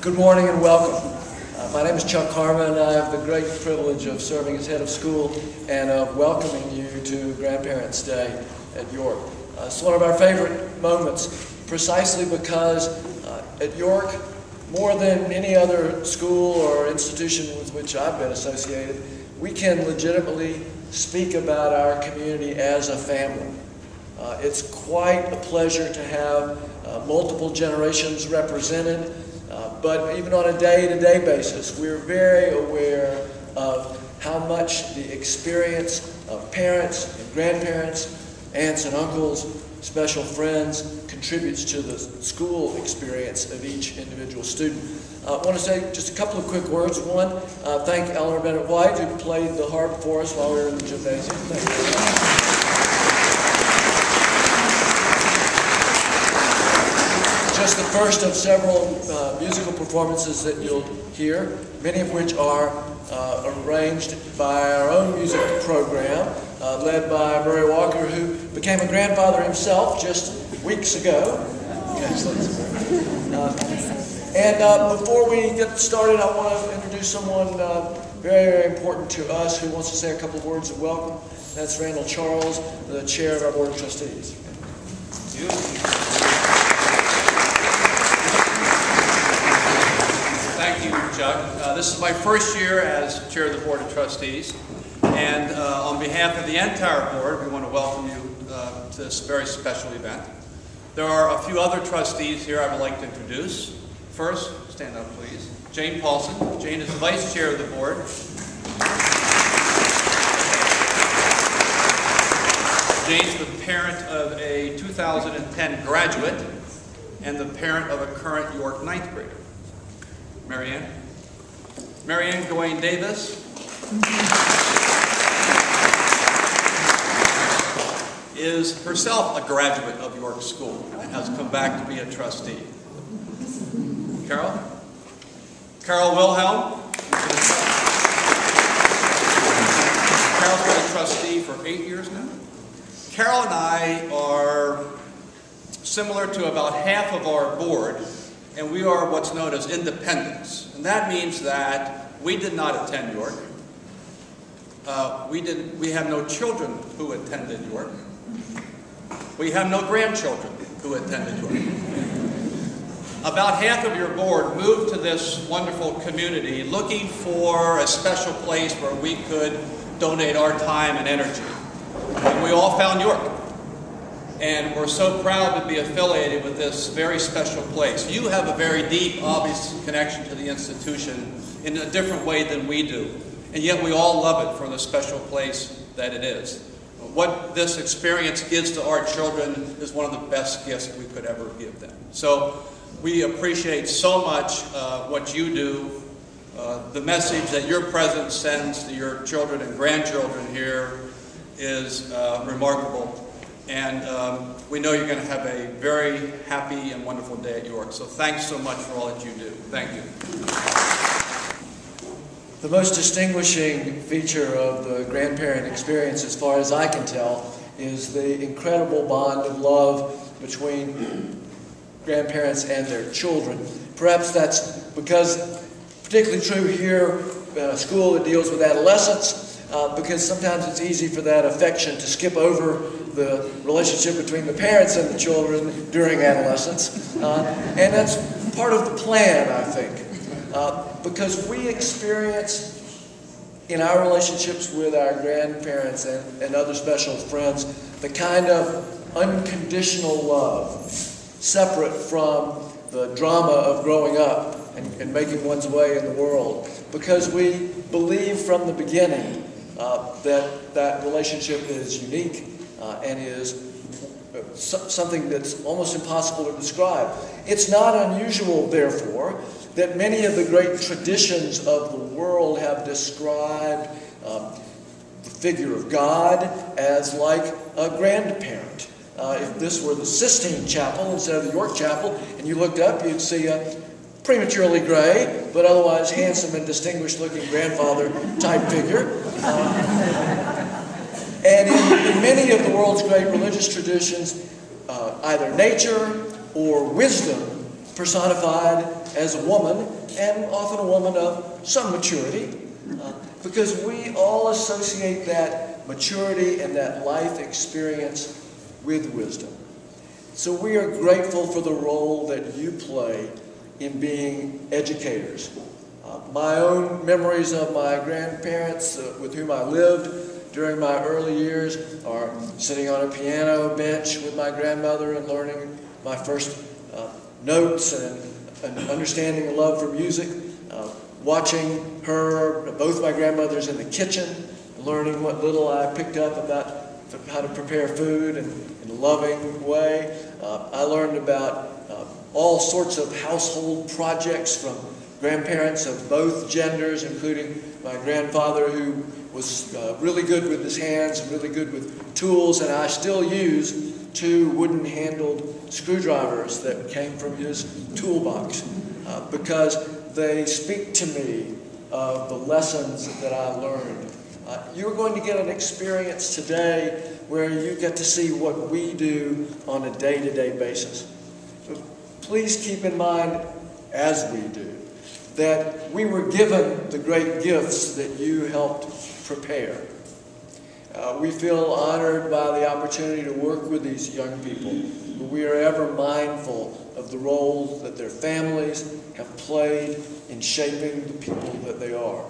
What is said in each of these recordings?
Good morning and welcome. My name is Chuck Harmon, and I have the great privilege of serving as head of school and of welcoming you to Grandparents' Day at York. It's one of our favorite moments precisely because at York, more than any other school or institution with which I've been associated, we can legitimately speak about our community as a family. It's quite a pleasure to have multiple generations represented, but even on a day-to-day basis, we're very aware of how much the experience of parents and grandparents, aunts and uncles, special friends contributes to the school experience of each individual student. I want to say just a couple of quick words. One, thank Eleanor Bennett White, who played the harp for us while we were in the gymnasium. Thank you. Just the first of several musical performances that you'll hear, many of which are arranged by our own music program, led by Murray Walker, who became a grandfather himself just weeks ago. And before we get started, I want to introduce someone very, very important to us who wants to say a couple of words of welcome. That's Randall Charles, the chair of our Board of Trustees. Thank you. Thank you, Chuck. This is my first year as chair of the Board of Trustees, and on behalf of the entire board, we want to welcome you to this very special event. There are a few other trustees here I would like to introduce. First, stand up please, Jane Paulson. Jane is the vice chair of the board. Jane's the parent of a 2010 graduate and the parent of a current York 9th grader. Marianne. Marianne Gawain Davis is herself a graduate of York School and has come back to be a trustee. Carol. Carol Wilhelm. Carol's been a trustee for 8 years now. Carol and I are similar to about half of our board, and we are what's known as independents. And that means that we did not attend York. We have no children who attended York. We have no grandchildren who attended York. About half of your board moved to this wonderful community looking for a special place where we could donate our time and energy. And we all found York. And we're so proud to be affiliated with this very special place. You have a very deep, obvious connection to the institution in a different way than we do. And yet we all love it for the special place that it is. What this experience gives to our children is one of the best gifts we could ever give them. So we appreciate so much what you do, the message that your presence sends to your children and grandchildren here is remarkable. And we know you're going to have a very happy and wonderful day at York. So thanks so much for all that you do. Thank you. The most distinguishing feature of the grandparent experience, as far as I can tell, is the incredible bond of love between grandparents and their children. Perhaps that's because, particularly true here at a school that deals with adolescents, because sometimes it's easy for that affection to skip over the relationship between the parents and the children during adolescence. And that's part of the plan, I think. Because we experience in our relationships with our grandparents and other special friends the kind of unconditional love separate from the drama of growing up and making one's way in the world. Because we believe from the beginning that relationship is unique and is something that's almost impossible to describe. It's not unusual, therefore, that many of the great traditions of the world have described the figure of God as like a grandparent. If this were the Sistine Chapel instead of the York Chapel, and you looked up, you'd see a prematurely gray, but otherwise handsome and distinguished-looking grandfather type figure. And in many of the world's great religious traditions, either nature or wisdom personified as a woman, and often a woman of some maturity, because we all associate that maturity and that life experience with wisdom. So we are grateful for the role that you play in being educators. My own memories of my grandparents with whom I lived during my early years are sitting on a piano bench with my grandmother and learning my first notes and understanding a love for music, watching both my grandmothers in the kitchen, learning what little I picked up about how to prepare food in a loving way. I learned about all sorts of household projects from grandparents of both genders, including my grandfather, who was really good with his hands and really good with tools, and I still use 2 wooden-handled screwdrivers that came from his toolbox because they speak to me of the lessons that I learned. You're going to get an experience today where you get to see what we do on a day-to-day basis. So please keep in mind, as we do, that we were given the great gifts that you helped prepare. We feel honored by the opportunity to work with these young people, but we are ever mindful of the role that their families have played in shaping the people that they are.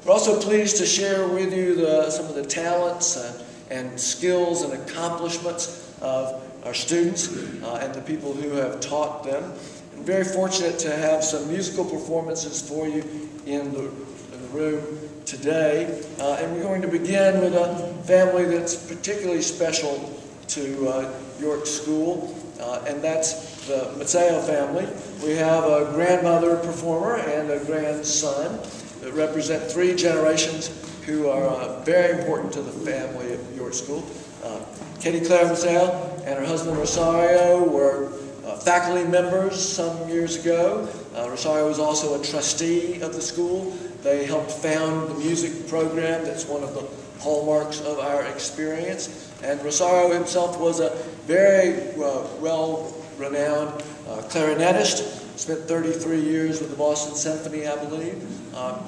We're also pleased to share with you some of the talents and skills and accomplishments of our students and the people who have taught them. I'm very fortunate to have some musical performances for you in the room today. And we're going to begin with a family that's particularly special to York School, and that's the Mateo family. We have a grandmother performer and a grandson that represent 3 generations who are very important to the family at York School. Katie Claire Mateo and her husband Rosario were faculty members some years ago. Rosario was also a trustee of the school. They helped found the music program that's one of the hallmarks of our experience. And Rosario himself was a very well-renowned clarinetist. Spent 33 years with the Boston Symphony, I believe.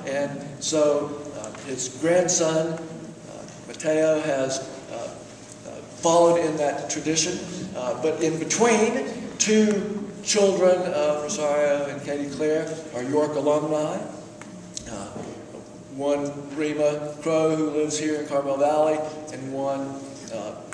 And so his grandson, Mateo, has followed in that tradition. But in between, 2 children of Rosario and Katie Claire are York alumni. One, Rima Crow, who lives here in Carmel Valley, and one,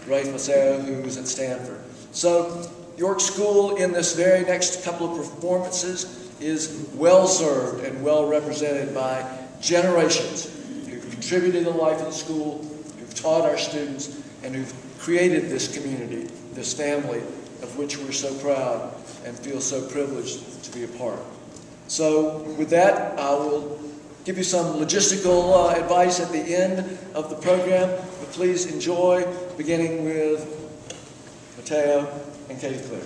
Rafe Maceo, who's at Stanford. So York School, in this very next couple of performances, is well served and well represented by generations who've contributed to the life of the school, who've taught our students, and who've created this community, this family, of which we're so proud and feel so privileged to be a part. So with that, I will give you some logistical advice at the end of the program, but please enjoy, beginning with Mateo and Katie Claire.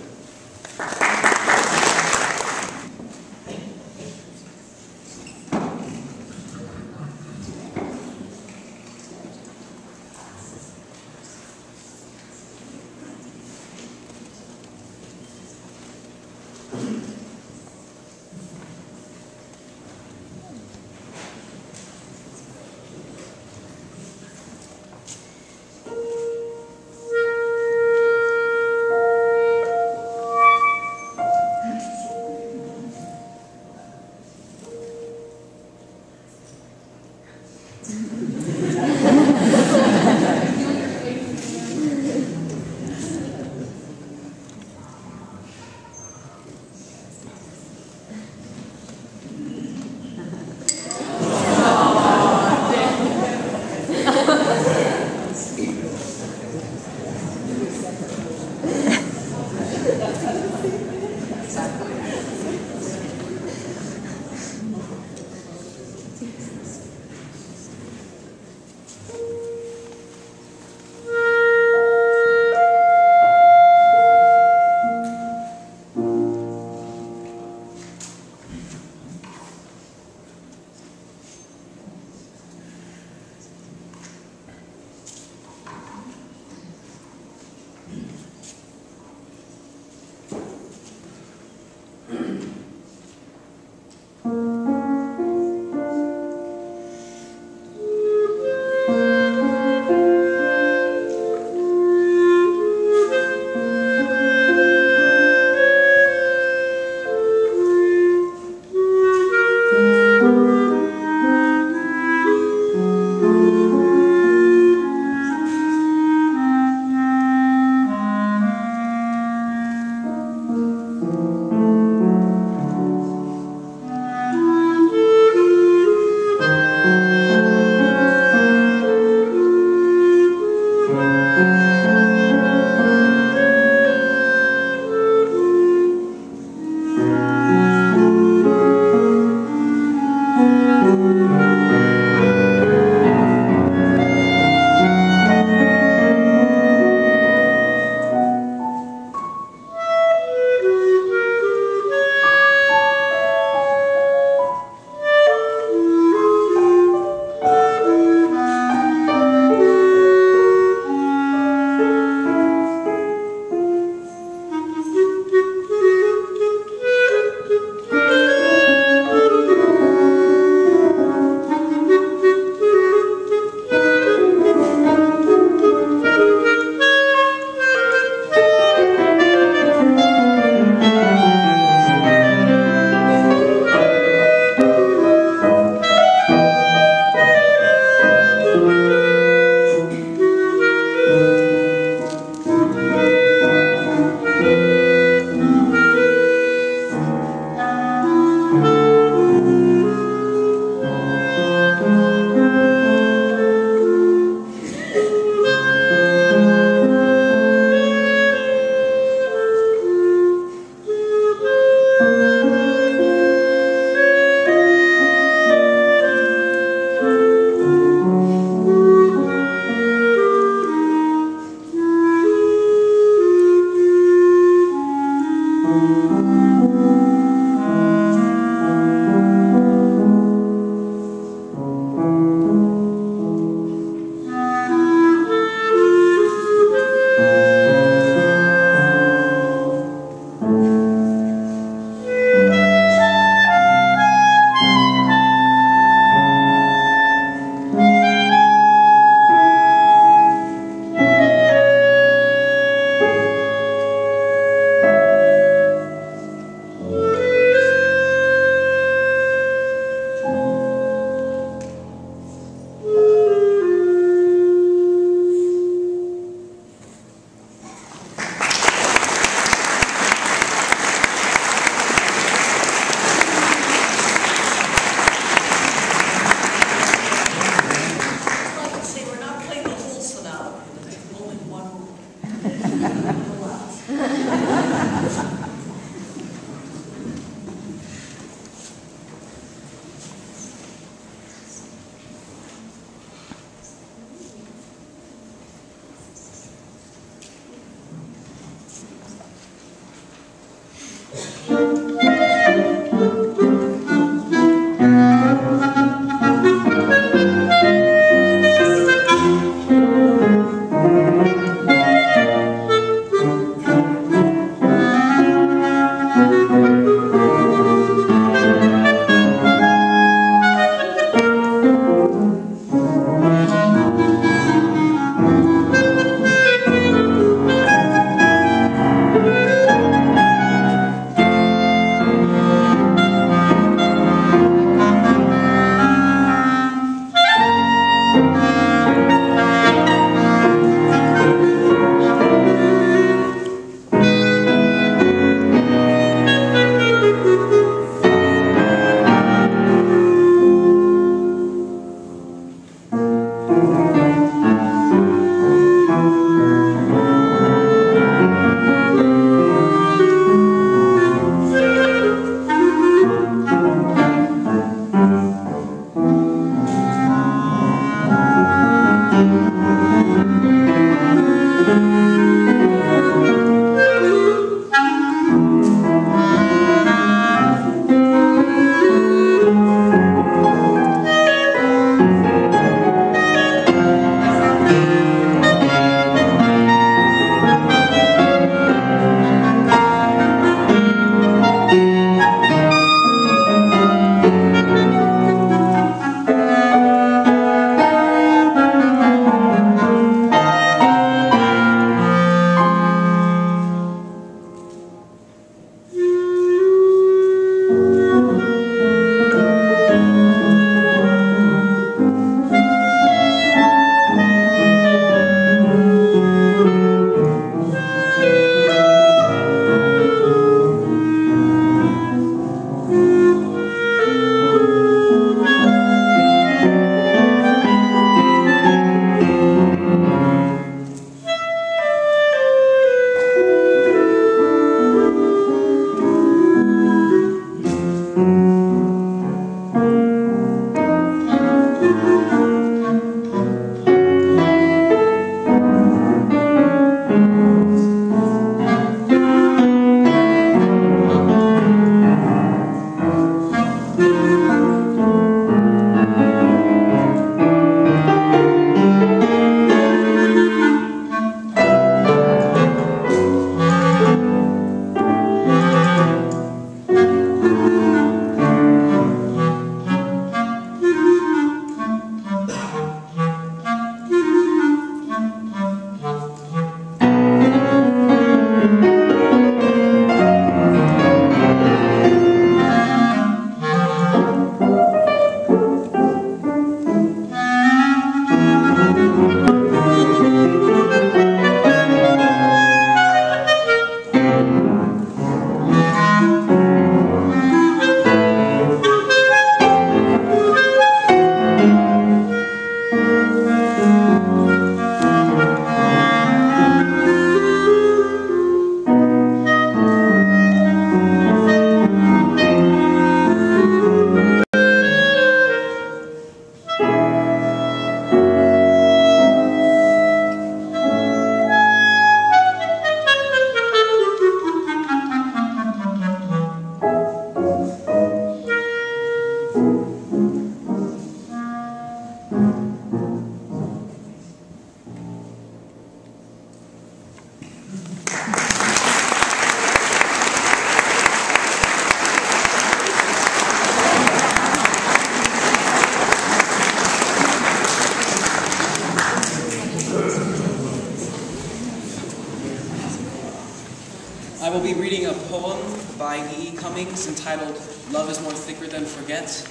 a poem by E.E. Cummings entitled Love is More Thicker Than Forget.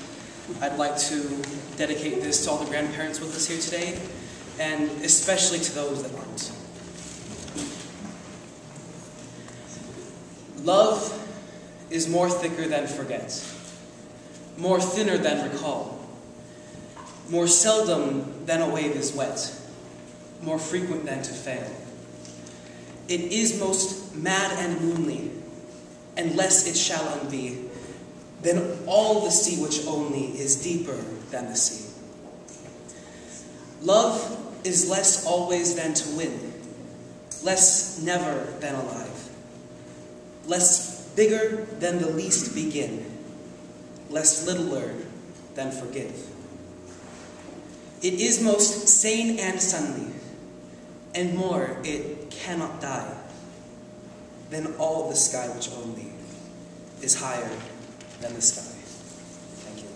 I'd like to dedicate this to all the grandparents with us here today, and especially to those that aren't. Love is more thicker than forget, more thinner than recall, more seldom than a wave is wet, more frequent than to fail. It is most mad and moonly, and less it shall unbe, than all the sea which only is deeper than the sea. Love is less always than to win, less never than alive, less bigger than the least begin, less littler than forgive. It is most sane and sunny, and more it cannot die, than all the sky which only is higher than the sky. Thank you.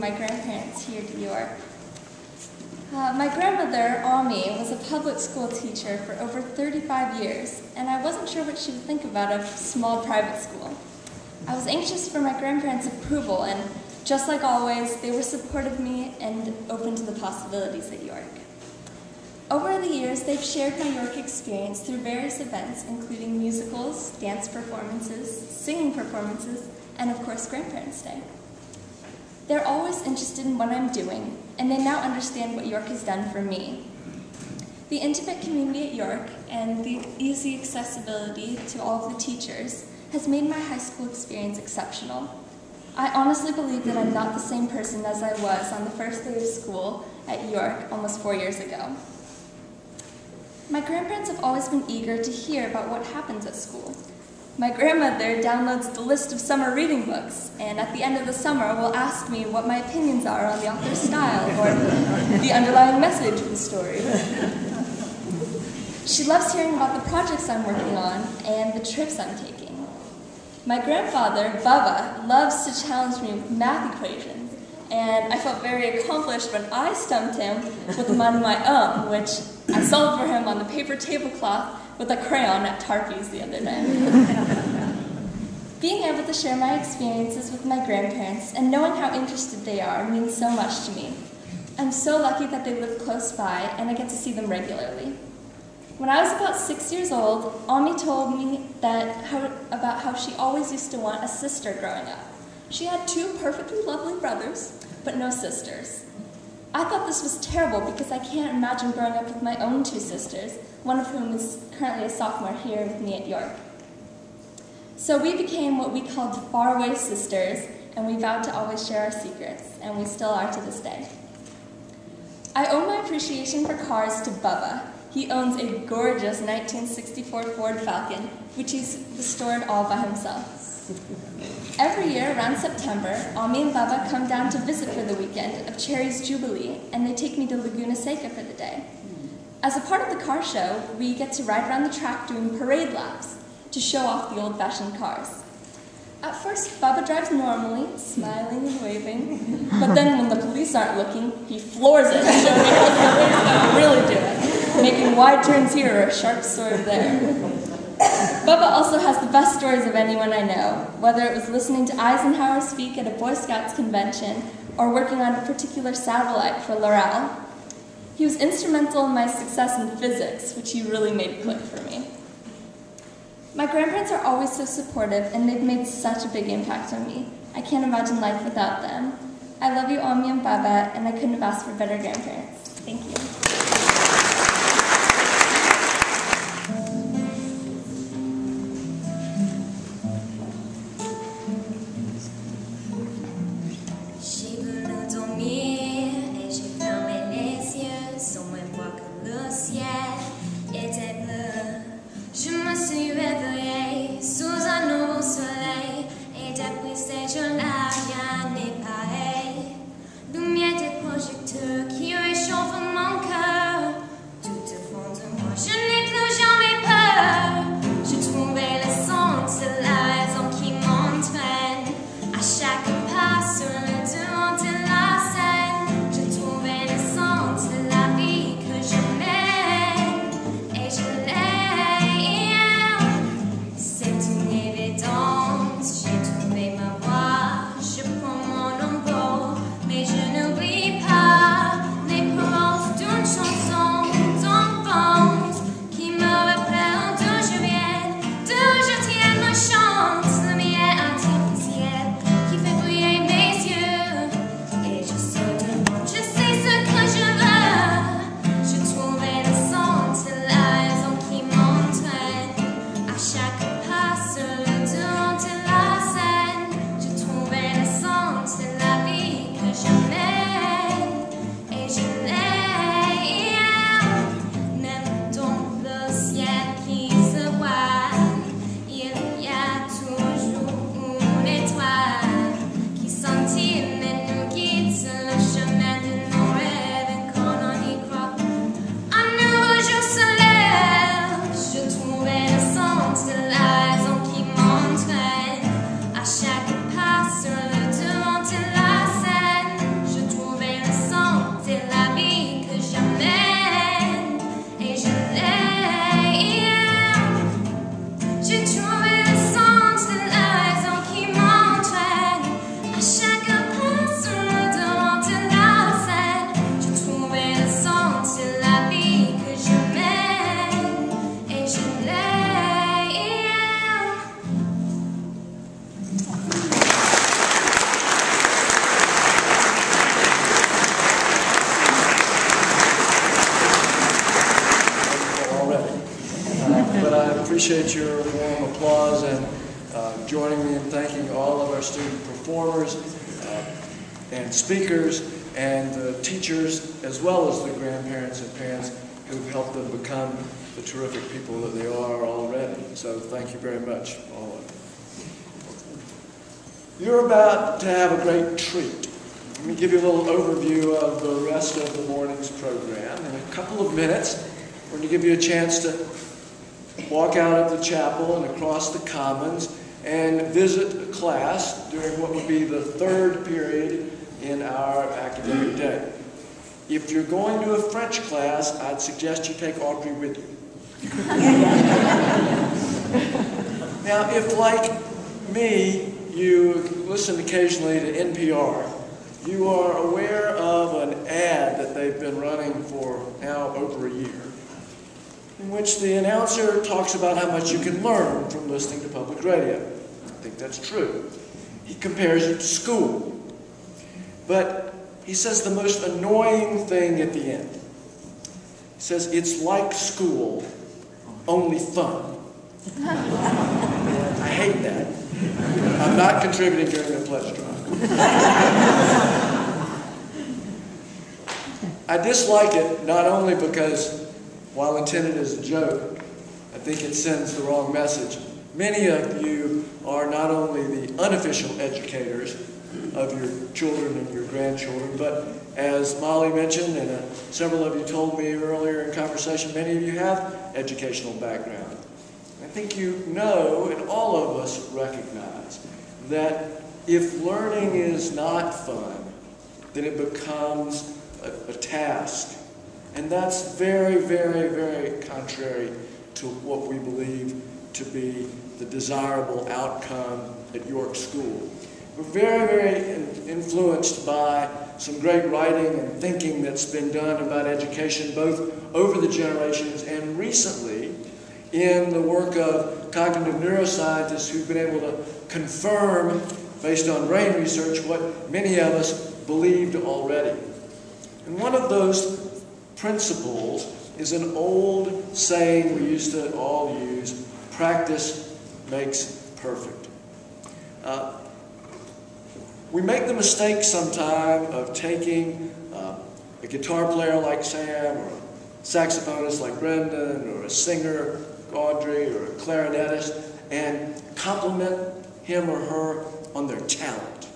My grandparents here to York. My grandmother, Ami, was a public school teacher for over 35 years, and I wasn't sure what she would think about a small private school. I was anxious for my grandparents' approval, and just like always, they were supportive of me and open to the possibilities at York. Over the years, they've shared my York experience through various events, including musicals, dance performances, singing performances, and of course, Grandparents' Day. They're always interested in what I'm doing, and they now understand what York has done for me. The intimate community at York and the easy accessibility to all of the teachers has made my high school experience exceptional. I honestly believe that I'm not the same person as I was on the first day of school at York almost 4 years ago. My grandparents have always been eager to hear about what happens at school. My grandmother downloads the list of summer reading books, and at the end of the summer will ask me what my opinions are on the author's style or the underlying message of the story. She loves hearing about the projects I'm working on and the trips I'm taking. My grandfather, Bubba, loves to challenge me with math equations, and I felt very accomplished when I stumped him with them on my own, which I solved for him on the paper tablecloth with a crayon at Tarpey's the other day. Being able to share my experiences with my grandparents and knowing how interested they are means so much to me. I'm so lucky that they live close by and I get to see them regularly. When I was about 6 years old, Ami told me about how she always used to want a sister growing up. She had 2 perfectly lovely brothers, but no sisters. I thought this was terrible because I can't imagine growing up with my own 2 sisters, one of whom is currently a sophomore here with me at York. So we became what we called faraway sisters, and we vowed to always share our secrets, and we still are to this day. I owe my appreciation for cars to Bubba. He owns a gorgeous 1964 Ford Falcon, which he's restored all by himself. Every year, around September, Ami and Bubba come down to visit for the weekend of Cherry's Jubilee, and they take me to Laguna Seca for the day. As a part of the car show, we get to ride around the track doing parade laps to show off the old-fashioned cars. At first, Bubba drives normally, smiling and waving, but then when the police aren't looking, he floors it, showing me how the ways I really do it, making wide turns here or a sharp swerve there. Bubba also has the best stories of anyone I know, whether it was listening to Eisenhower speak at a Boy Scouts convention or working on a particular satellite for Loral. He was instrumental in my success in physics, which he really made click for me. My grandparents are always so supportive, and they've made such a big impact on me. I can't imagine life without them. I love you, Ami and Baba, and I couldn't have asked for better grandparents. Thank you. appreciate your warm applause and joining me in thanking all of our student performers and speakers and the teachers, as well as the grandparents and parents who've helped them become the terrific people that they are already. So thank you very much, all of you. You're about to have a great treat. Let me give you a little overview of the rest of the morning's program. In a couple of minutes, we're going to give you a chance to walk out of the chapel and across the commons and visit a class during what would be the third period in our academic day. If you're going to a French class, I'd suggest you take Audrey with you. Now, if like me, you listen occasionally to NPR, you are aware of an ad that they've been running for now over a year, in which the announcer talks about how much you can learn from listening to public radio. I think that's true. He compares it to school. But he says the most annoying thing at the end. He says, it's like school, only fun. I hate that. I'm not contributing during the pledge drive. I dislike it not only because, while intended as a joke, I think it sends the wrong message. Many of you are not only the unofficial educators of your children and your grandchildren, but as Molly mentioned, and several of you told me earlier in conversation, many of you have educational background. I think you know, and all of us recognize, that if learning is not fun, then it becomes a task. And that's very, very, very contrary to what we believe to be the desirable outcome at York School. We're very, very influenced by some great writing and thinking that's been done about education, both over the generations and recently in the work of cognitive neuroscientists who've been able to confirm, based on brain research, what many of us believed already. And one of those principles is an old saying we used to all use: practice makes perfect. We make the mistake sometime of taking a guitar player like Sam, or a saxophonist like Brendan, or a singer, Audrey, or a clarinetist, and compliment him or her on their talent.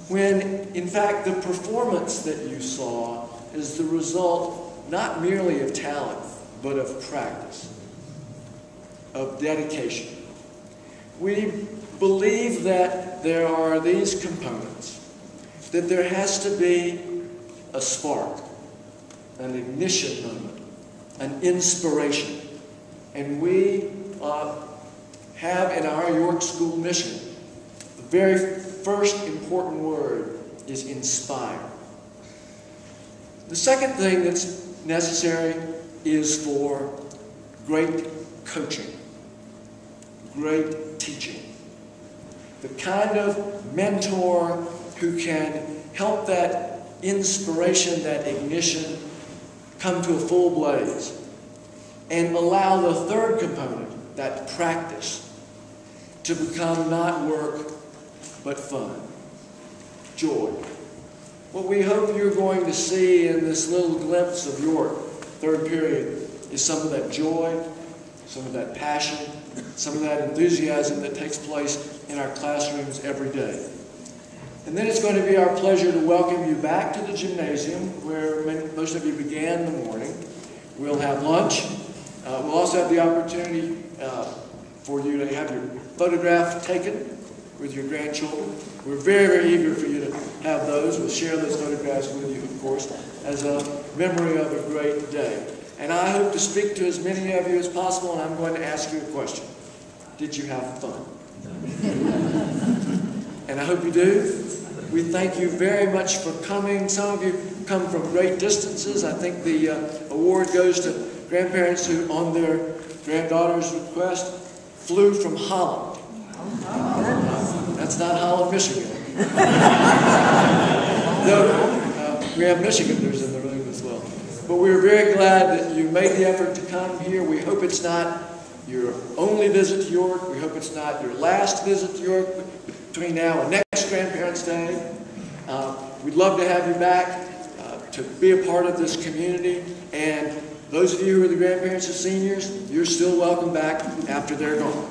When, in fact, the performance that you saw is the result not merely of talent, but of practice, of dedication. We believe that there are these components, that there has to be a spark, an ignition moment, an inspiration. And we have in our York School mission, the very first important word is inspire. The second thing that's necessary is for great coaching, great teaching. The kind of mentor who can help that inspiration, that ignition, come to a full blaze, and allow the third component, that practice, to become not work, but fun, joy. What we hope you're going to see in this little glimpse of York, third period, is some of that joy, some of that passion, some of that enthusiasm that takes place in our classrooms every day. And then it's going to be our pleasure to welcome you back to the gymnasium where most of you began the morning. We'll have lunch. We'll also have the opportunity for you to have your photograph taken with your grandchildren. We're very, very eager for you to have those. We'll share those photographs with you, of course, as a memory of a great day. And I hope to speak to as many of you as possible, and I'm going to ask you a question. Did you have fun? And I hope you do. We thank you very much for coming. Some of you come from great distances. I think the award goes to grandparents who, on their granddaughter's request, flew from Holland. That's not Holland, Michigan. Though we have Michiganders in the room as well. But we're very glad that you made the effort to come here. We hope it's not your only visit to York. We hope it's not your last visit to York between now and next Grandparents' Day. We'd love to have you back to be a part of this community. And those of you who are the grandparents and seniors, you're still welcome back after they're gone,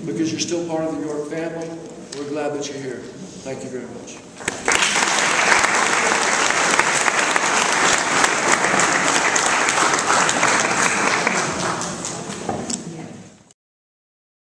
because you're still part of the York family. We're glad that you're here. Thank you very much.